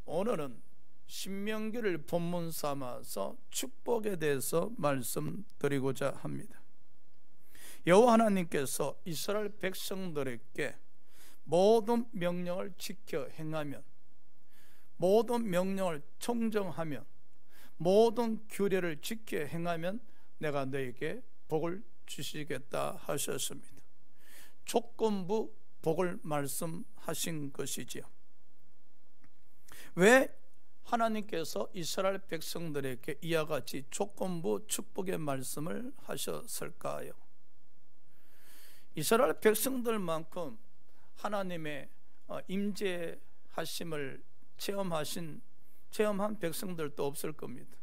오늘은 신명기를 본문 삼아서 축복에 대해서 말씀드리고자 합니다. 여호와 하나님께서 이스라엘 백성들에게 모든 명령을 지켜 행하면, 모든 명령을 청정하면, 모든 규례를 지켜 행하면 내가 너에게 복을 주시겠다 하셨습니다. 조건부 복을 말씀하신 것이지요. 왜 하나님께서 이스라엘 백성들에게 이와 같이 조건부 축복의 말씀을 하셨을까요? 이스라엘 백성들만큼 하나님의 임재하심을 체험한 백성들도 없을 겁니다.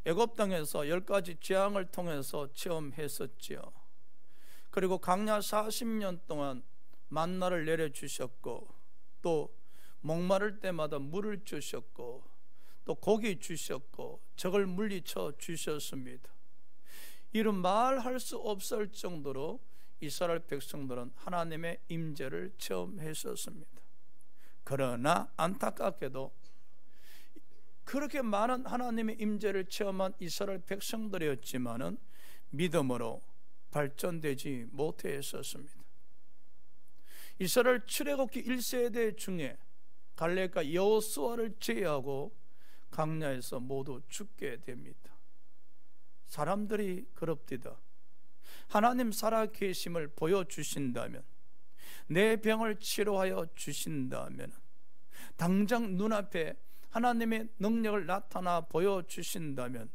애굽 땅에서 10가지 재앙을 통해서 체험했었지요. 그리고 광야 40년 동안 만나를 내려주셨고, 또 목마를 때마다 물을 주셨고, 또 고기 주셨고, 적을 물리쳐 주셨습니다. 이런 말할 수 없을 정도로 이스라엘 백성들은 하나님의 임재를 체험했었습니다. 그러나 안타깝게도 그렇게 많은 하나님의 임재를 체험한 이스라엘 백성들이었지만은 믿음으로 발전되지 못했었습니다. 이스라엘 출애굽기 1세대 중에 갈렙과 여호수아를 제외하고 광야에서 모두 죽게 됩니다. 사람들이 그럽디다. 하나님 살아계심을 보여주신다면, 내 병을 치료하여 주신다면, 당장 눈앞에 하나님의 능력을 나타나 보여주신다면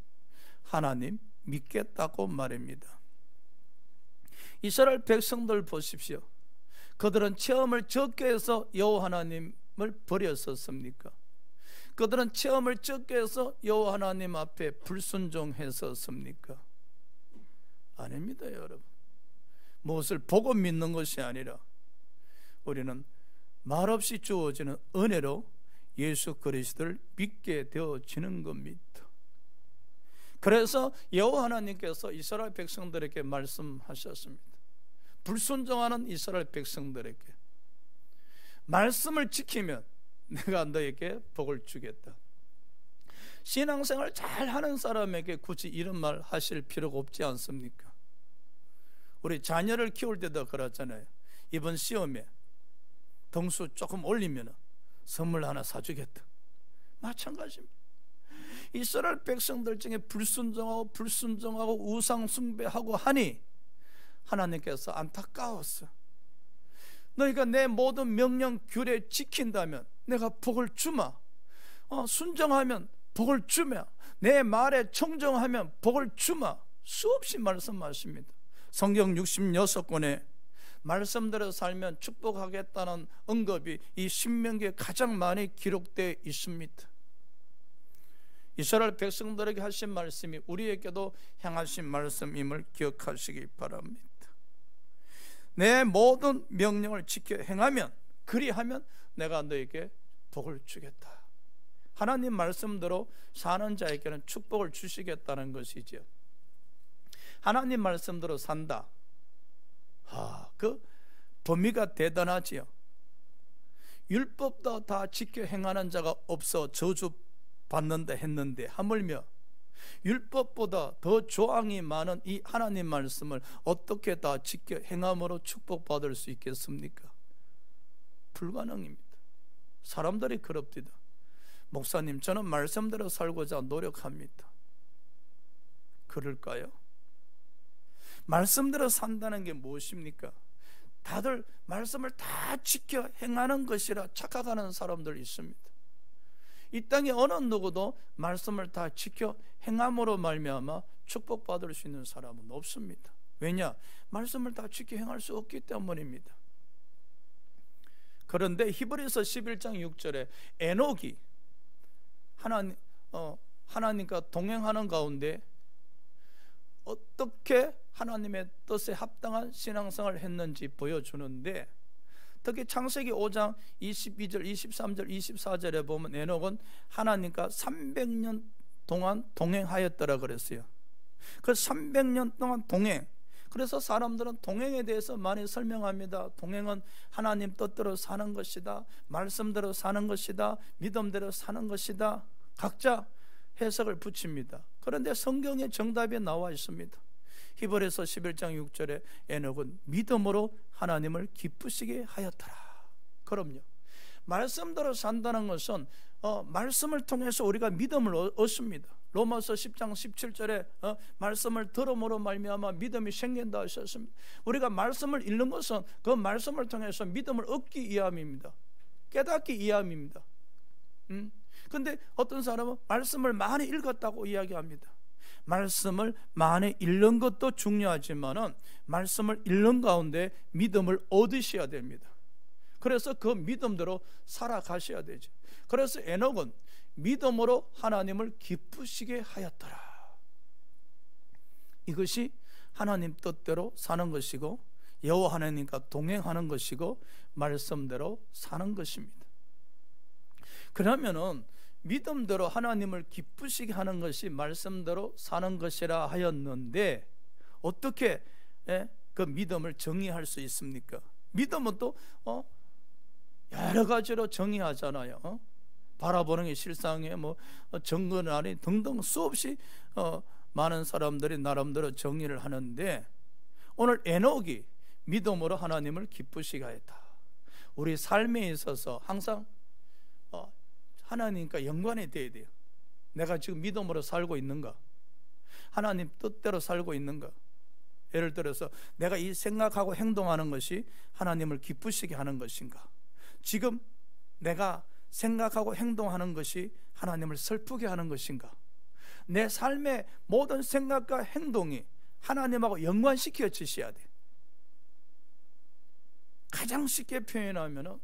하나님 믿겠다고 말입니다. 이스라엘 백성들 보십시오. 그들은 체험을 적게 해서 여호와 하나님을 버렸었습니까? 그들은 체험을 적게 해서 여호와 하나님 앞에 불순종했었습니까? 아닙니다, 여러분. 무엇을 보고 믿는 것이 아니라 우리는 말없이 주어지는 은혜로 예수 그리스도를 믿게 되어지는 겁니다. 그래서 여호와 하나님께서 이스라엘 백성들에게 말씀하셨습니다. 불순종하는 이스라엘 백성들에게 말씀을 지키면 내가 너에게 복을 주겠다. 신앙생활 잘하는 사람에게 굳이 이런 말 하실 필요가 없지 않습니까? 우리 자녀를 키울 때도 그렇잖아요. 이번 시험에 등수 조금 올리면 선물 하나 사주겠다. 마찬가지입니다. 이스라엘 백성들 중에 불순종하고 우상 숭배하고 하니 하나님께서 안타까웠어. 너희가 내 모든 명령 규례 지킨다면 내가 복을 주마. 순종하면 복을 주며, 내 말에 청정하면 복을 주마. 수없이 말씀하십니다. 성경 66권에 말씀대로 살면 축복하겠다는 언급이 이 신명기에 가장 많이 기록되어 있습니다. 이스라엘 백성들에게 하신 말씀이 우리에게도 향하신 말씀임을 기억하시기 바랍니다. 내 모든 명령을 지켜 행하면, 그리하면 내가 너에게 복을 주겠다. 하나님 말씀대로 사는 자에게는 축복을 주시겠다는 것이죠. 하나님 말씀대로 산다. 그 범위가 대단하지요. 율법도 다 지켜 행하는 자가 없어 저주받는다 했는데, 하물며 율법보다 더 조항이 많은 이 하나님 말씀을 어떻게 다 지켜 행함으로 축복받을 수 있겠습니까? 불가능입니다. 사람들이 그럽디다. 목사님, 저는 말씀대로 살고자 노력합니다. 그럴까요? 말씀대로 산다는 게 무엇입니까? 다들 말씀을 다 지켜 행하는 것이라 착각하는 사람들 있습니다. 이 땅에 어느 누구도 말씀을 다 지켜 행함으로 말미암아 축복받을 수 있는 사람은 없습니다. 왜냐? 말씀을 다 지켜 행할 수 없기 때문입니다. 그런데 히브리서 11장 6절에 에녹이 하나님과 동행하는 가운데 어떻게 하나님의 뜻에 합당한 신앙생활을 했는지 보여주는데, 특히 창세기 5장 22절, 23절, 24절에 보면 에녹은 하나님과 300년 동안 동행하였더라 그랬어요. 그 300년 동안 동행, 그래서 사람들은 동행에 대해서 많이 설명합니다. 동행은 하나님 뜻대로 사는 것이다, 말씀대로 사는 것이다, 믿음대로 사는 것이다. 각자 해석을 붙입니다. 그런데 성경에 정답이 나와 있습니다. 히브리서 11장 6절에 에녹은 믿음으로 하나님을 기쁘시게 하였더라. 그럼요, 말씀대로 산다는 것은 말씀을 통해서 우리가 믿음을 얻습니다. 로마서 10장 17절에 말씀을 들음으로 말미암아 믿음이 생긴다 하셨습니다. 우리가 말씀을 읽는 것은 그 말씀을 통해서 믿음을 얻기 위함입니다. 깨닫기 위함입니다. 근데 어떤 사람은 말씀을 많이 읽었다고 이야기합니다. 말씀을 많이 읽는 것도 중요하지만은 말씀을 읽는 가운데 믿음을 얻으셔야 됩니다. 그래서 그 믿음대로 살아가셔야 되죠. 그래서 에녹은 믿음으로 하나님을 기쁘시게 하였더라. 이것이 하나님 뜻대로 사는 것이고 여호와 하나님과 동행하는 것이고 말씀대로 사는 것입니다. 그러면은 믿음대로 하나님을 기쁘시게 하는 것이 말씀대로 사는 것이라 하였는데 어떻게 그 믿음을 정의할 수 있습니까? 믿음은 또 여러 가지로 정의하잖아요. 바라보는 게 실상에 정근아니 등등 수없이 많은 사람들이 나름대로 정의를 하는데 오늘 에녹이 믿음으로 하나님을 기쁘시게 하였다. 우리 삶에 있어서 항상 하나님과 연관이 돼야 돼요. 내가 지금 믿음으로 살고 있는가? 하나님 뜻대로 살고 있는가? 예를 들어서 내가 이 생각하고 행동하는 것이 하나님을 기쁘시게 하는 것인가? 지금 내가 생각하고 행동하는 것이 하나님을 슬프게 하는 것인가? 내 삶의 모든 생각과 행동이 하나님하고 연관시켜 주셔야 돼. 가장 쉽게 표현하면은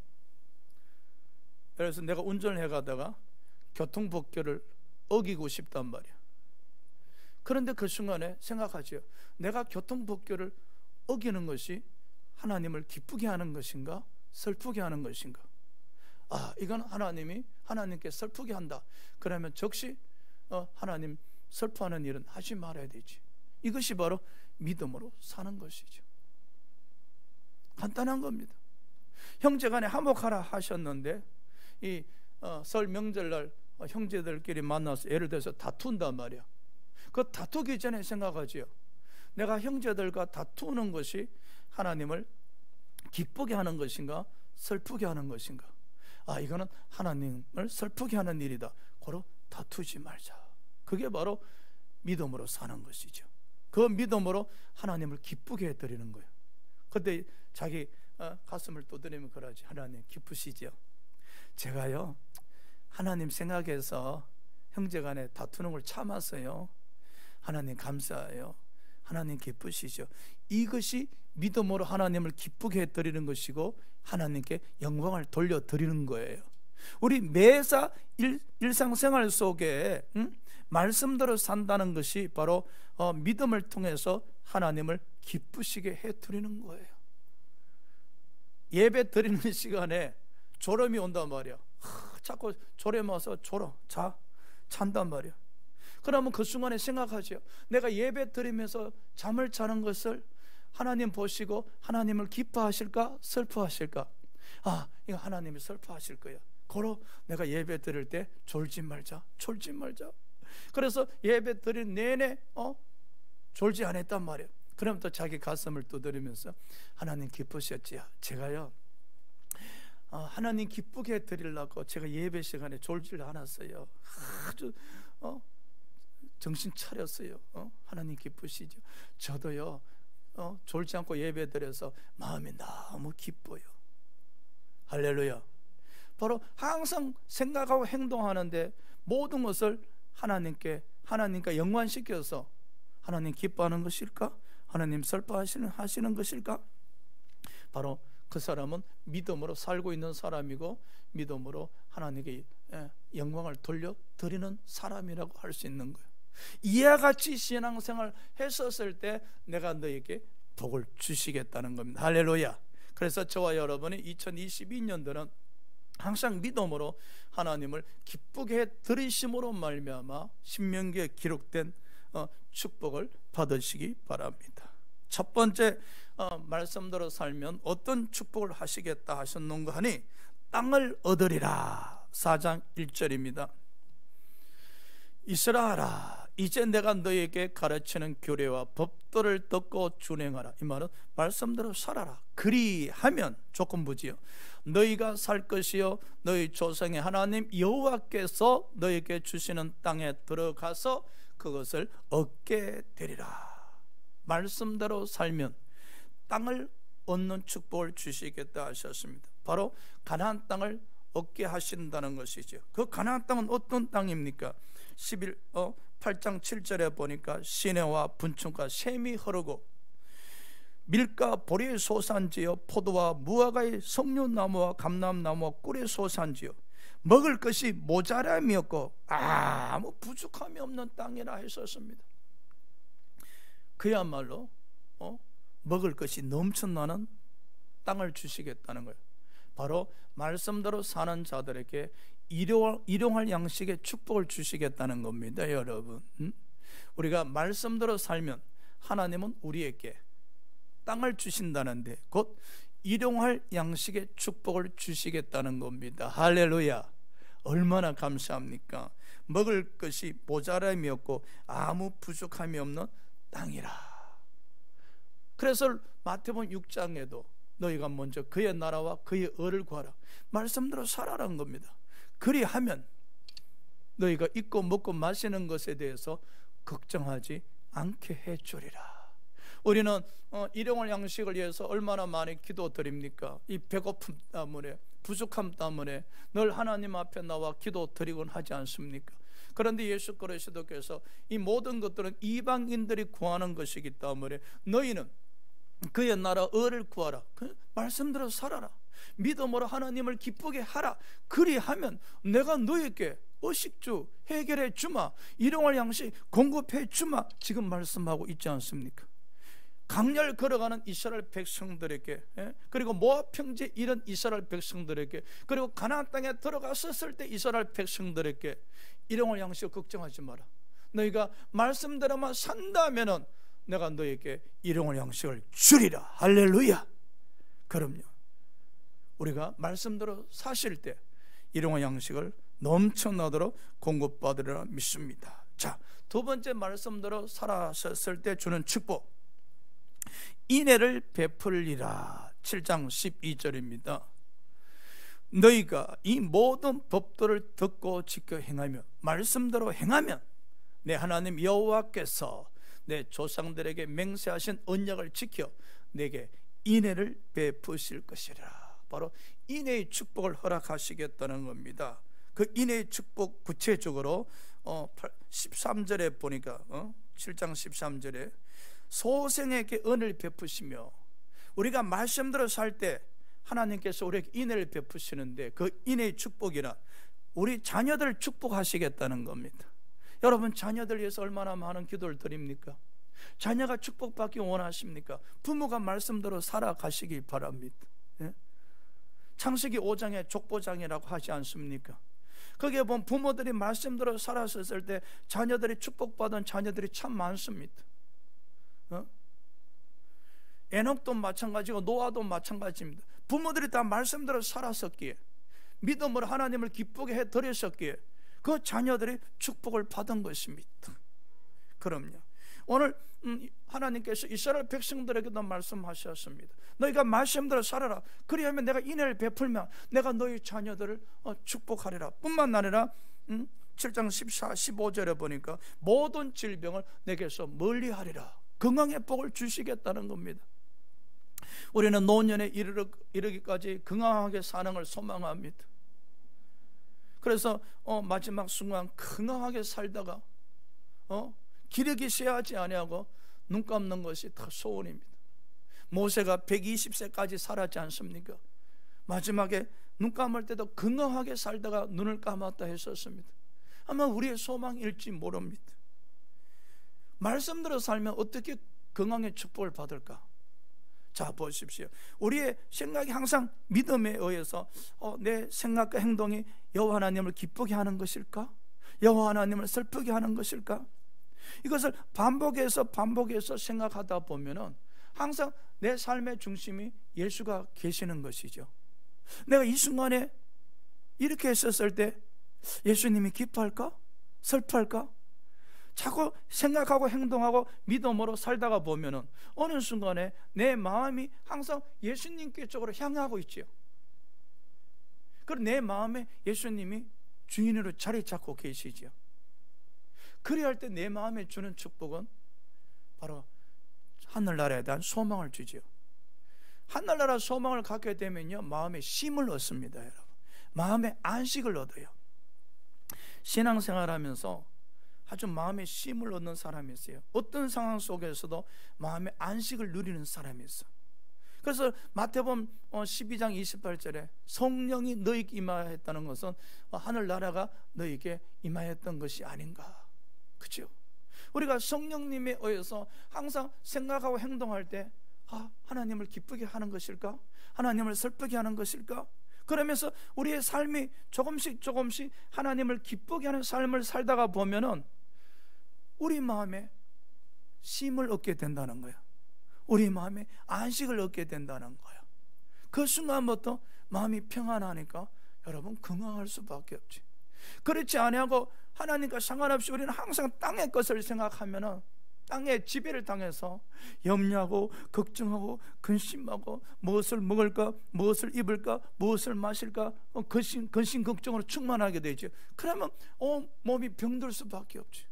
그래서 내가 운전을 해가다가 교통법규를 어기고 싶단 말이야. 그런데 그 순간에 생각하죠. 내가 교통법규를 어기는 것이 하나님을 기쁘게 하는 것인가? 슬프게 하는 것인가? 이건 하나님께 슬프게 한다. 그러면 즉시 하나님 슬퍼하는 일은 하지 말아야 되지. 이것이 바로 믿음으로 사는 것이죠. 간단한 겁니다. 형제간에 화목하라 하셨는데 이 설 명절날 형제들끼리 만나서 예를 들어서 다툰단 말이야. 그 다투기 전에 생각하지요. 내가 형제들과 다투는 것이 하나님을 기쁘게 하는 것인가 슬프게 하는 것인가? 이거는 하나님을 슬프게 하는 일이다. 고로 다투지 말자. 그게 바로 믿음으로 사는 것이죠. 그 믿음으로 하나님을 기쁘게 해드리는 거예요. 그때 자기 가슴을 두드리면 그러지. 하나님 기쁘시죠? 제가요 하나님 생각해서 형제간에 다투는 걸 참았어요. 하나님 감사해요. 하나님 기쁘시죠? 이것이 믿음으로 하나님을 기쁘게 해드리는 것이고 하나님께 영광을 돌려드리는 거예요. 우리 매사 일상생활 속에 말씀대로 산다는 것이 바로 믿음을 통해서 하나님을 기쁘시게 해드리는 거예요. 예배 드리는 시간에 졸음이 온단 말이야. 자꾸 졸음 와서 잔단 말이야. 그러면 그 순간에 생각하죠. 내가 예배 드리면서 잠을 자는 것을 하나님 보시고 하나님을 기뻐하실까 슬퍼하실까? 이거 하나님이 슬퍼하실 거야. 고로 내가 예배 드릴 때 졸지 말자. 그래서 예배 드린 내내 졸지 않았단 말이야. 그럼 또 자기 가슴을 두드리면서 하나님 기쁘셨지요. 제가요 하나님 기쁘게 해드리려고 제가 예배 시간에 졸지를 않았어요. 아주 정신 차렸어요. 하나님 기쁘시죠? 저도요 졸지 않고 예배 드려서 마음이 너무 기뻐요. 할렐루야. 바로 항상 생각하고 행동하는데 모든 것을 하나님과 연관시켜서 하나님 기뻐하는 것일까? 하나님 슬퍼하시는 것일까? 바로 그 사람은 믿음으로 살고 있는 사람이고 믿음으로 하나님께 영광을 돌려드리는 사람이라고 할 수 있는 거예요. 이와 같이 신앙생활 했었을 때 내가 너에게 복을 주시겠다는 겁니다. 할렐루야. 그래서 저와 여러분이 2022년도는 항상 믿음으로 하나님을 기쁘게 드리심으로 말미암아 신명기에 기록된 축복을 받으시기 바랍니다. 첫 번째 말씀대로 살면 어떤 축복을 하시겠다 하셨는가 하니 땅을 얻으리라. 4장 1절입니다. 이스라엘아, 이제 내가 너에게 가르치는 규례와 법도를 듣고 준행하라. 이 말은 말씀대로 살아라. 그리하면 조건부지요. 너희가 살 것이요 너희 조상의 하나님 여호와께서 너에게 주시는 땅에 들어가서 그것을 얻게 되리라. 말씀대로 살면 땅을 얻는 축복을 주시겠다 하셨습니다. 바로 가나안 땅을 얻게 하신다는 것이죠. 그 가나안 땅은 어떤 땅입니까? 8장 7절에 보니까 시내와 분충과 샘이 흐르고 밀과 보리의 소산지요 포도와 무화과의 석류나무와 감람나무와 꿀의 소산지요 먹을 것이 모자람이 없고 아무 부족함이 없는 땅이라 했었습니다. 그야말로 먹을 것이 넘쳐나는 땅을 주시겠다는 거예요. 바로 말씀대로 사는 자들에게 일용할 양식의 축복을 주시겠다는 겁니다. 여러분, 우리가 말씀대로 살면 하나님은 우리에게 땅을 주신다는데 곧 일용할 양식의 축복을 주시겠다는 겁니다. 할렐루야. 얼마나 감사합니까? 먹을 것이 모자람이 없고 아무 부족함이 없는 땅이라. 그래서 마태복음 6장에도 너희가 먼저 그의 나라와 그의 의를 구하라. 말씀대로 살아라는 겁니다. 그리하면 너희가 입고 먹고 마시는 것에 대해서 걱정하지 않게 해주리라. 우리는 일용할 양식을 위해서 얼마나 많이 기도드립니까? 이 배고픔 때문에, 부족함 때문에 늘 하나님 앞에 나와 기도드리곤 하지 않습니까? 그런데 예수 그리스도께서 이 모든 것들은 이방인들이 구하는 것이기 때문에 너희는 그의 나라 의를 구하라. 말씀대로 살아라. 믿음으로 하나님을 기쁘게 하라. 그리하면 내가 너에게 의식주 해결해 주마, 일용할 양식 공급해 주마. 지금 말씀하고 있지 않습니까? 강렬 걸어가는 이스라엘 백성들에게, 그리고 모압 평지에 이른 이스라엘 백성들에게, 그리고 가나안 땅에 들어갔었을 때 이스라엘 백성들에게 일용할 양식을 걱정하지 마라. 너희가 말씀대로만 산다면은 내가 너에게 일용할 양식을 주리라. 할렐루야. 그럼요, 우리가 말씀대로 사실 때 일용할 양식을 넘쳐나도록 공급받으리라 믿습니다. 자, 두 번째 말씀대로 살아섰을 때 주는 축복, 인애를 베풀리라. 7장 12절입니다. 너희가 이 모든 법도를 듣고 지켜 행하며 말씀대로 행하면 내 하나님 여호와께서 내 조상들에게 맹세하신 언약을 지켜 내게 인애를 베푸실 것이라. 바로 인애의 축복을 허락하시겠다는 겁니다. 그 인애의 축복 구체적으로 13절에 보니까 7장 13절에 소생에게 은혜를 베푸시며, 우리가 말씀대로 살 때 하나님께서 우리에게 인애를 베푸시는데 그 인애의 축복이란 우리 자녀들을 축복하시겠다는 겁니다. 여러분, 자녀들 위해서 얼마나 많은 기도를 드립니까? 자녀가 축복받기 원하십니까? 부모가 말씀대로 살아가시기 바랍니다. 창세기 5장에 족보장이라고 하지 않습니까? 거기에 보면 부모들이 말씀대로 살았을 때 자녀들이 축복받은 자녀들이 참 많습니다. 에녹도 마찬가지고 노아도 마찬가지입니다. 부모들이 다 말씀대로 살았었기에, 믿음으로 하나님을 기쁘게 해드렸었기에 그 자녀들이 축복을 받은 것입니다. 그럼요, 오늘 하나님께서 이스라엘 백성들에게도 말씀하셨습니다. 너희가 말씀대로 살아라. 그리하면 내가 인애를 베풀면 내가 너희 자녀들을 축복하리라. 뿐만 아니라 7장 14, 15절에 보니까 모든 질병을 내게서 멀리하리라. 건강의 복을 주시겠다는 겁니다. 우리는 노년에 이르기까지 건강하게 사는 걸 소망합니다. 그래서 마지막 순간 건강하게 살다가 기력이 쇠하지 아니하고 눈 감는 것이 더 소원입니다. 모세가 120세까지 살았지 않습니까? 마지막에 눈 감을 때도 건강하게 살다가 눈을 감았다 했었습니다. 아마 우리의 소망일지 모릅니다. 말씀대로 살면 어떻게 건강의 축복을 받을까? 자, 보십시오. 우리의 생각이 항상 믿음에 의해서 내 생각과 행동이 여호와 하나님을 기쁘게 하는 것일까? 여호와 하나님을 슬프게 하는 것일까? 이것을 반복해서 생각하다 보면은 항상 내 삶의 중심이 예수가 계시는 것이죠. 내가 이 순간에 이렇게 했었을 때 예수님이 기뻐할까? 슬퍼할까? 자꾸 생각하고 행동하고 믿음으로 살다가 보면은 어느 순간에 내 마음이 항상 예수님께 쪽으로 향하고 있죠. 그리고 내 마음에 예수님이 주인으로 자리 잡고 계시죠. 그래야 할 때 내 마음에 주는 축복은 바로 하늘나라에 대한 소망을 주죠. 하늘나라 소망을 갖게 되면요, 마음에 쉼을 얻습니다. 여러분, 마음에 안식을 얻어요. 신앙생활하면서 아주 마음에 쉼을 얻는 사람이 있어요. 어떤 상황 속에서도 마음의 안식을 누리는 사람이 있어. 그래서 마태복음 12장 28절에 성령이 너희에게 임하였다는 것은 하늘나라가 너희에게 임하였던 것이 아닌가. 그렇죠? 우리가 성령님에 의해서 항상 생각하고 행동할 때 하나님을 기쁘게 하는 것일까? 하나님을 슬프게 하는 것일까? 그러면서 우리의 삶이 조금씩 하나님을 기쁘게 하는 삶을 살다가 보면은 우리 마음에 쉼을 얻게 된다는 거예요. 우리 마음에 안식을 얻게 된다는 거예요. 그 순간부터 마음이 평안하니까 여러분 건강할 수밖에 없지. 그렇지 아니하고 하나님과 상관없이 우리는 항상 땅의 것을 생각하면은 땅의 지배를 당해서 염려하고 걱정하고 근심하고 무엇을 먹을까, 무엇을 입을까, 무엇을 마실까, 근심 걱정으로 충만하게 되죠. 그러면 몸이 병들 수밖에 없지.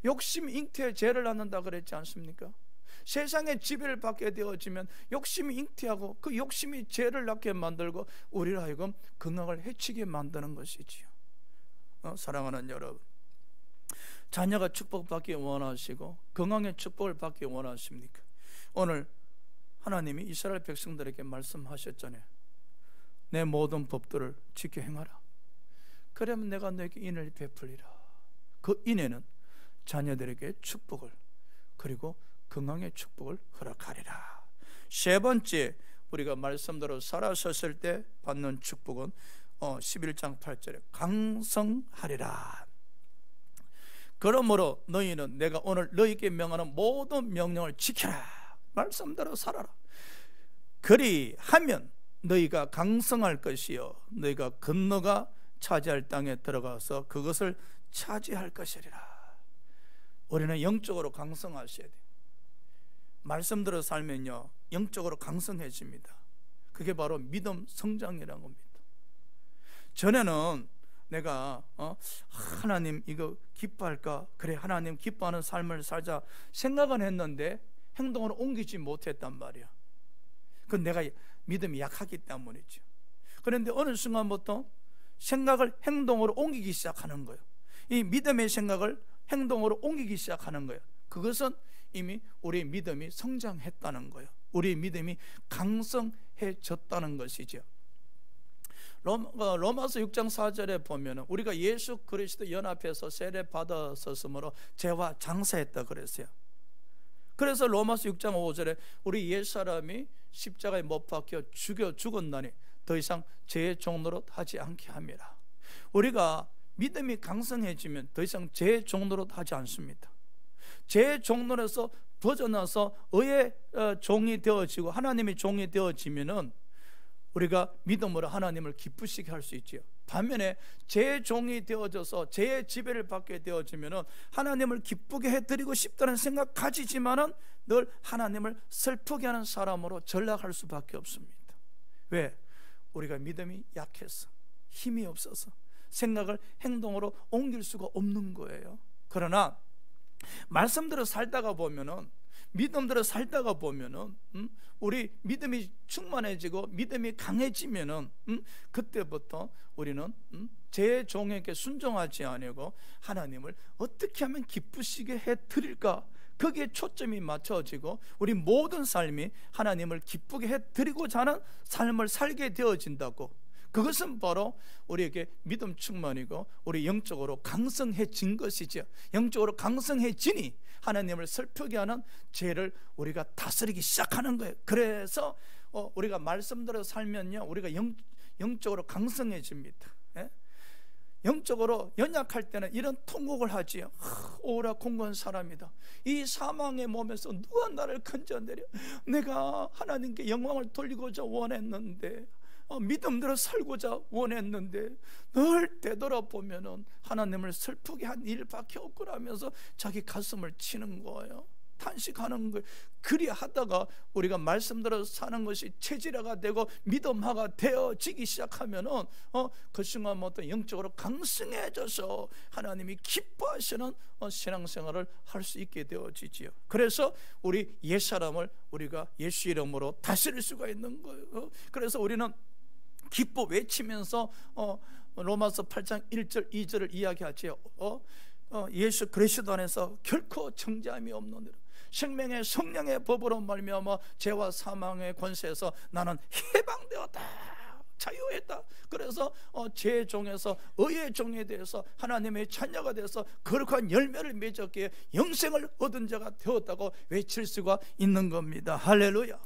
욕심이 잉태에 죄를 낳는다 그랬지 않습니까? 세상의 지배를 받게 되어지면 욕심이 잉태하고 그 욕심이 죄를 낳게 만들고 우리를 하여금 건강을 해치게 만드는 것이지요. 사랑하는 여러분, 자녀가 축복받기 원하시고 건강의 축복을 받기 원하십니까? 오늘 하나님이 이스라엘 백성들에게 말씀하셨잖아요. 내 모든 법들을 지켜 행하라. 그러면 내가 너에게 인을 베풀리라. 그 인에는 자녀들에게 축복을, 그리고 건강의 축복을 허락하리라. 세 번째, 우리가 말씀대로 살아섰을 때 받는 축복은 11장 8절에 강성하리라. 그러므로 너희는 내가 오늘 너희에게 명하는 모든 명령을 지켜라. 말씀대로 살아라. 그리하면 너희가 강성할 것이요 너희가 건너가 차지할 땅에 들어가서 그것을 차지할 것이리라. 우리는 영적으로 강성하셔야 돼요. 말씀대로 살면요 영적으로 강성해집니다. 그게 바로 믿음 성장이라는 겁니다. 전에는 내가 하나님 이거 기뻐할까? 그래, 하나님 기뻐하는 삶을 살자 생각은 했는데 행동으로 옮기지 못했단 말이야. 그건 내가 믿음이 약하기 때문이죠. 그런데 어느 순간부터 생각을 행동으로 옮기기 시작하는 거예요. 이 믿음의 생각을 행동으로 옮기기 시작하는 거예요. 그것은 이미 우리의 믿음이 성장했다는 거예요. 우리의 믿음이 강성해졌다는 것이죠. 로마서 6장 4절에 보면 우리가 예수 그리스도 연합해서 세례 받았었으므로 죄와 장사했다 그랬어요. 그래서 로마서 6장 5절에 우리 옛사람이 십자가에 못 박혀 죽었나니 더 이상 죄의 종노릇 하지 않게 함이라. 우리가 믿음이 강성해지면 더 이상 죄의 종노릇 하지 않습니다. 죄의 종노릇에서 벗어나서 의의 종이 되어지고 하나님의 종이 되어지면은 우리가 믿음으로 하나님을 기쁘시게 할 수 있죠. 반면에 죄의 종이 되어져서 죄의 지배를 받게 되어지면은 하나님을 기쁘게 해드리고 싶다는 생각 가지지만은 늘 하나님을 슬프게 하는 사람으로 전락할 수밖에 없습니다. 왜? 우리가 믿음이 약해서, 힘이 없어서 생각을 행동으로 옮길 수가 없는 거예요. 그러나 말씀대로 살다가 보면은, 믿음대로 살다가 보면은 우리 믿음이 충만해지고 믿음이 강해지면은 그때부터 우리는 제 종에게 순종하지 아니고 하나님을 어떻게 하면 기쁘시게 해드릴까, 거기에 초점이 맞춰지고 우리 모든 삶이 하나님을 기쁘게 해드리고자 하는 삶을 살게 되어진다고. 그것은 바로 우리에게 믿음 충만이고 우리 영적으로 강성해진 것이죠. 영적으로 강성해지니 하나님을 슬프게 하는 죄를 우리가 다스리기 시작하는 거예요. 그래서 우리가 말씀대로 살면요 우리가 영적으로 강성해집니다. 예? 영적으로 연약할 때는 이런 통곡을 하지요. 오락공고한 사람이다. 이 사망의 몸에서 누가 나를 건져내려? 내가 하나님께 영광을 돌리고자 원했는데, 믿음대로 살고자 원했는데, 늘 되돌아보면은 하나님을 슬프게 한 일밖에 없구나면서 자기 가슴을 치는 거예요. 탄식하는 거예요. 그리 하다가 우리가 말씀대로 사는 것이 체질화가 되고 믿음화가 되어지기 시작하면은 그 순간부터 영적으로 강성해져서 하나님이 기뻐하시는 신앙생활을 할 수 있게 되어지지요. 그래서 우리 옛사람을 우리가 예수 이름으로 다스릴 수가 있는 거예요. 그래서 우리는 기뻐 외치면서 로마서 8장 1절 2절을 이야기하지요. 예수 그리스도 안에서 결코 정죄함이 없느니라. 생명의 성령의 법으로 말미암아 죄와 사망의 권세에서 나는 해방되었다, 자유했다. 그래서 죄의 종에서 의의 종에 대해서 하나님의 자녀가 돼서 거룩한 열매를 맺었기에 영생을 얻은 자가 되었다고 외칠 수가 있는 겁니다. 할렐루야.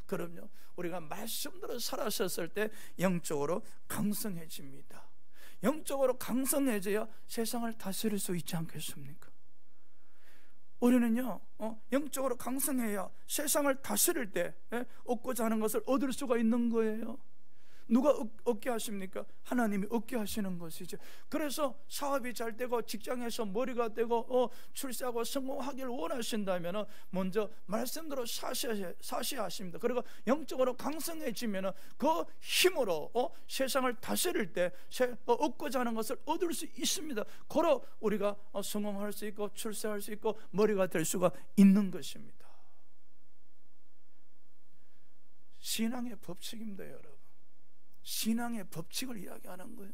그럼요, 우리가 말씀대로 살았었을 때 영적으로 강성해집니다. 영적으로 강성해져야 세상을 다스릴 수 있지 않겠습니까? 우리는요, 영적으로 강성해야 세상을 다스릴 때 얻고자 하는 것을 얻을 수가 있는 거예요. 누가 얻게 하십니까? 하나님이 얻게 하시는 것이죠. 그래서 사업이 잘 되고 직장에서 머리가 되고 출세하고 성공하기를 원하신다면 먼저 말씀대로 사셔야 하십니다. 그리고 영적으로 강성해지면 그 힘으로 세상을 다스릴 때 얻고자 하는 것을 얻을 수 있습니다. 고로 우리가 성공할 수 있고 출세할 수 있고 머리가 될 수가 있는 것입니다. 신앙의 법칙입니다, 여러분. 신앙의 법칙을 이야기하는 거예요.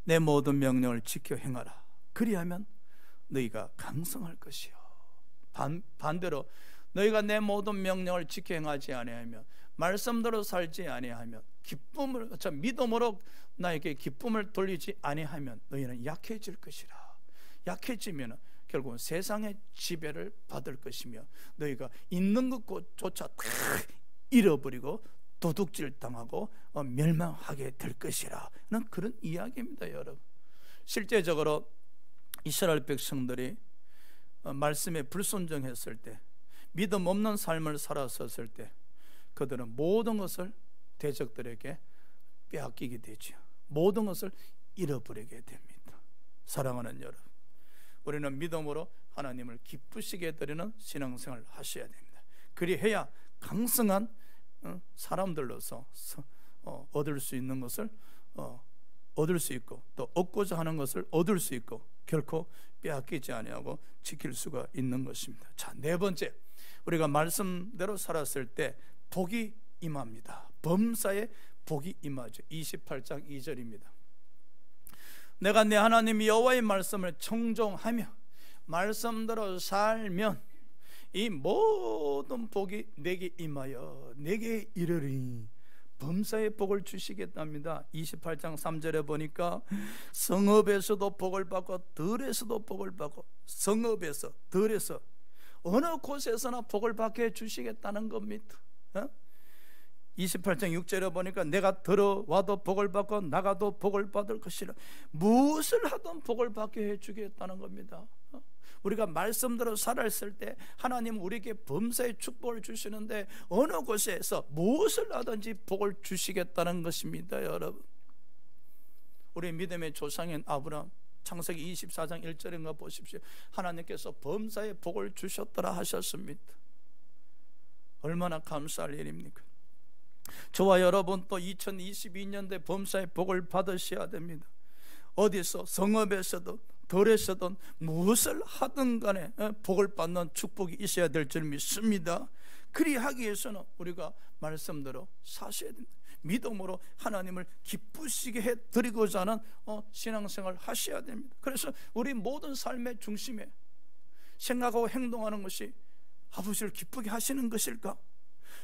내 모든 명령을 지켜 행하라. 그리하면 너희가 강성할 것이요. 반대로 너희가 내 모든 명령을 지켜 행하지 아니하면, 말씀대로 살지 아니하면, 믿음으로 나에게 기쁨을 돌리지 아니하면 너희는 약해질 것이라. 약해지면 결국은 세상의 지배를 받을 것이며 너희가 있는 것조차 다 잃어버리고 도둑질 당하고 멸망하게 될 것이라는 그런 이야기입니다, 여러분. 실제적으로 이스라엘 백성들이 말씀에 불순종했을 때, 믿음 없는 삶을 살았었을 때 그들은 모든 것을 대적들에게 빼앗기게 되죠. 모든 것을 잃어버리게 됩니다. 사랑하는 여러분, 우리는 믿음으로 하나님을 기쁘시게 드리는 신앙생활을 하셔야 됩니다. 그리해야 강성한 사람들로서 얻을 수 있는 것을 얻을 수 있고, 또 얻고자 하는 것을 얻을 수 있고, 결코 빼앗기지 아니하고 지킬 수가 있는 것입니다. 자, 네 번째, 우리가 말씀대로 살았을 때 복이 임합니다. 범사에 복이 임하죠. 28장 2절입니다. 내가 내 하나님 여호와의 말씀을 청종하며 말씀대로 살면 이 모든 복이 내게 임하여 내게 이르리. 범사에 복을 주시겠답니다. 28장 3절에 보니까 성읍에서도 복을 받고 들에서도 복을 받고, 성읍에서 들에서 어느 곳에서나 복을 받게 해주시겠다는 겁니다. 28장 6절에 보니까 내가 들어와도 복을 받고 나가도 복을 받을 것이라. 무엇을 하든 복을 받게 해주겠다는 겁니다. 우리가 말씀대로 살았을 때 하나님 우리에게 범사의 축복을 주시는데 어느 곳에서 무엇을 하든지 복을 주시겠다는 것입니다, 여러분. 우리 믿음의 조상인 아브라함, 창세기 24장 1절인가 보십시오. 하나님께서 범사의 복을 주셨더라 하셨습니다. 얼마나 감사할 일입니까? 저와 여러분 또 2022년도에 범사의 복을 받으셔야 됩니다. 어디서, 성읍에서도 들에서든 무엇을 하든 간에 복을 받는 축복이 있어야 될 줄 믿습니다. 그리하기 위해서는 우리가 말씀대로 사셔야 됩니다. 믿음으로 하나님을 기쁘시게 해드리고자 하는 신앙생활을 하셔야 됩니다. 그래서 우리 모든 삶의 중심에 생각하고 행동하는 것이 아버지를 기쁘게 하시는 것일까?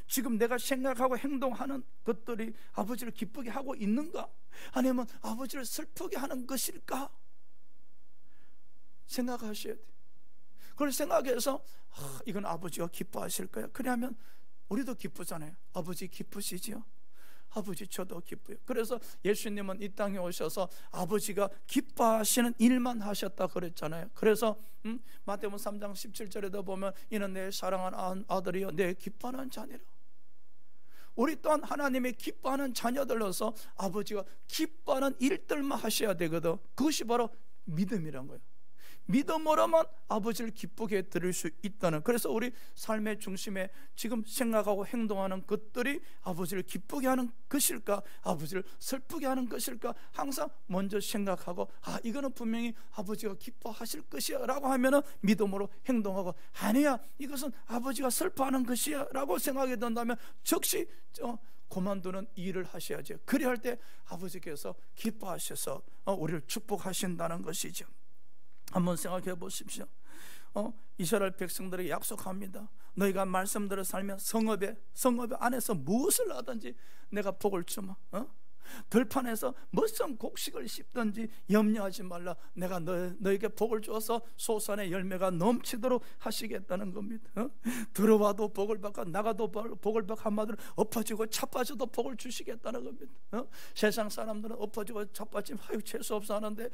지금 내가 생각하고 행동하는 것들이 아버지를 기쁘게 하고 있는가? 아니면 아버지를 슬프게 하는 것일까? 생각하셔야 돼요. 그걸 생각해서 이건 아버지가 기뻐하실 거야. 그러면 우리도 기쁘잖아요. 아버지 기쁘시지요? 아버지 저도 기뻐요. 그래서 예수님은 이 땅에 오셔서 아버지가 기뻐하시는 일만 하셨다 그랬잖아요. 그래서 마태복음 3장 17절에도 보면 이는 내 사랑하는 아들이요 내 기뻐하는 자녀라. 우리 또한 하나님의 기뻐하는 자녀들로서 아버지가 기뻐하는 일들만 하셔야 되거든. 그것이 바로 믿음이란 거예요. 믿음으로만 아버지를 기쁘게 드릴 수 있다는, 그래서 우리 삶의 중심에 지금 생각하고 행동하는 것들이 아버지를 기쁘게 하는 것일까, 아버지를 슬프게 하는 것일까, 항상 먼저 생각하고 이거는 분명히 아버지가 기뻐하실 것이야 라고 하면은 믿음으로 행동하고, 아니야 이것은 아버지가 슬퍼하는 것이야 라고 생각이 든다면 즉시 그만두는 일을 하셔야죠. 그리 할 때 아버지께서 기뻐하셔서 우리를 축복하신다는 것이죠. 한번 생각해 보십시오. 이스라엘 백성들에게 약속합니다. 너희가 말씀대로 살면 성읍 안에서 무엇을 하든지 내가 복을 주마. 들판에서 무슨 곡식을 씹든지 염려하지 말라. 내가 너에게 복을 주어서 소산의 열매가 넘치도록 하시겠다는 겁니다. 들어와도 복을 받고 나가도 복을 받고, 한마디로 엎어지고 차빠져도 복을 주시겠다는 겁니다. 세상 사람들은 엎어지고 차빠지면 재수없어 하는데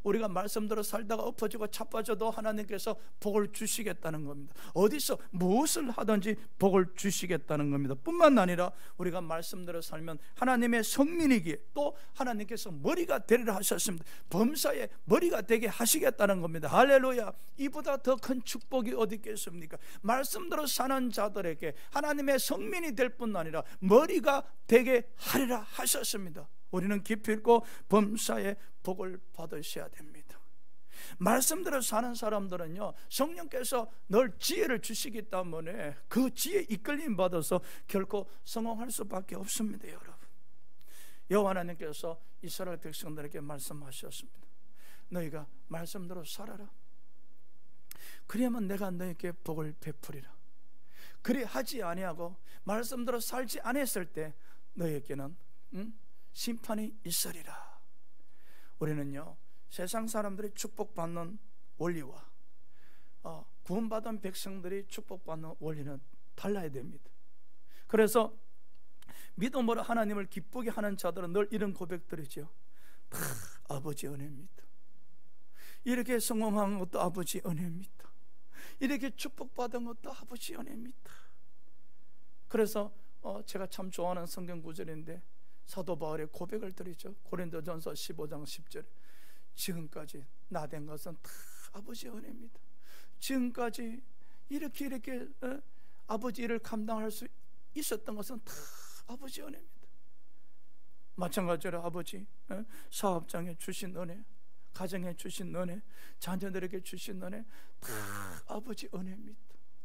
우리가 말씀대로 살다가 엎어지고 차빠져도 하나님께서 복을 주시겠다는 겁니다. 어디서 무엇을 하든지 복을 주시겠다는 겁니다. 뿐만 아니라 우리가 말씀대로 살면 하나님의 성민이기에 또 하나님께서 머리가 되리라 하셨습니다. 범사에 머리가 되게 하시겠다는 겁니다. 할렐루야. 이보다 더 큰 축복이 어디 있겠습니까? 말씀대로 사는 자들에게 하나님의 성민이 될 뿐 아니라 머리가 되게 하리라 하셨습니다. 우리는 깊이 있고 범사에 복을 받으셔야 됩니다. 말씀대로 사는 사람들은요, 성령께서 늘 지혜를 주시기 때문에 그 지혜 이끌림 받아서 결코 성공할 수밖에 없습니다. 여러분, 여호와 하나님께서 이스라엘 백성들에게 말씀하셨습니다. 너희가 말씀대로 살아라. 그래야만 내가 너희에게 복을 베풀이라. 그리 하지 아니하고 말씀대로 살지 아니했을 때 너희에게는 심판이 있으리라. 우리는요, 세상 사람들이 축복받는 원리와 구원받은 백성들이 축복받는 원리는 달라야 됩니다. 그래서 믿음으로 하나님을 기쁘게 하는 자들은 늘 이런 고백들이죠. 다 아버지 은혜입니다. 이렇게 성공한 것도 아버지 은혜입니다. 이렇게 축복받은 것도 아버지 은혜입니다. 그래서 제가 참 좋아하는 성경 구절인데 사도 바울의 고백을 드리죠. 고린도전서 15장 10절에 지금까지 나된 것은 다 아버지 은혜입니다. 지금까지 이렇게 아버지 일을 감당할 수 있었던 것은 다 아버지 은혜입니다. 마찬가지로 아버지 사업장에 주신 은혜, 가정에 주신 은혜, 자녀들에게 주신 은혜 다 아버지 은혜입니다.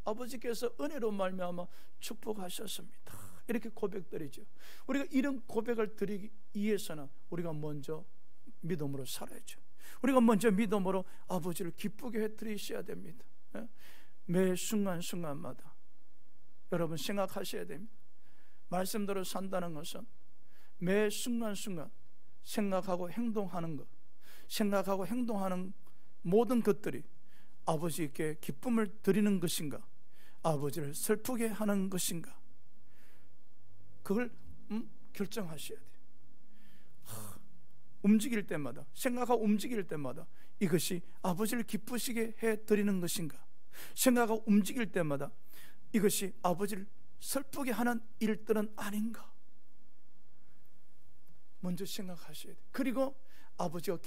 아버지께서 은혜로 말미암아 축복하셨습니다. 이렇게 고백드리죠. 우리가 이런 고백을 드리기 위해서는 우리가 먼저 믿음으로 살아야죠. 우리가 먼저 믿음으로 아버지를 기쁘게 해드리셔야 됩니다. 매 순간순간마다 여러분 생각하셔야 됩니다. 말씀대로 산다는 것은 매 순간순간 생각하고 행동하는 것, 생각하고 행동하는 모든 것들이 아버지께 기쁨을 드리는 것인가, 아버지를 슬프게 하는 것인가, 그걸 결정하셔야 돼요. 움직일 때마다, 생각하고 움직일 때마다 이것이 아버지를 기쁘시게 해드리는 것인가, 생각하고 움직일 때마다 이것이 아버지를 슬프게 하는 일들은 아닌가, 먼저 생각하셔야 돼요. 그리고 아버지가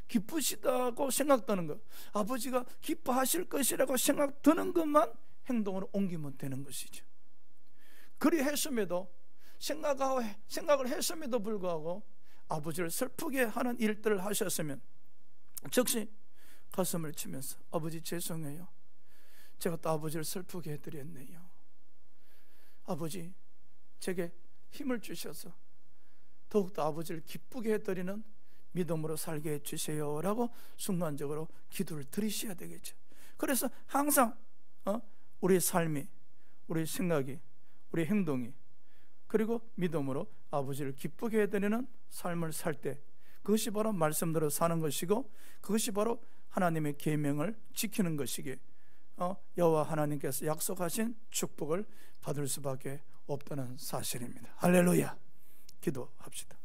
기쁘시다고 생각되는 것, 아버지가 기뻐하실 것이라고 생각드는 것만 행동으로 옮기면 되는 것이죠. 그리 했음에도 생각을 했음에도 불구하고 아버지를 슬프게 하는 일들을 하셨으면 즉시 가슴을 치면서 아버지 죄송해요. 제가 또 아버지를 슬프게 해드렸네요. 아버지 제게 힘을 주셔서 더욱더 아버지를 기쁘게 해드리는 믿음으로 살게 해주세요 라고 순간적으로 기도를 드리셔야 되겠죠. 그래서 항상 우리의 삶이, 우리의 생각이, 우리의 행동이, 그리고 믿음으로 아버지를 기쁘게 해드리는 삶을 살 때 그것이 바로 말씀대로 사는 것이고, 그것이 바로 하나님의 계명을 지키는 것이기에 여호와 하나님께서 약속하신 축복을 받을 수밖에 없다는 사실입니다. 할렐루야. 기도합시다.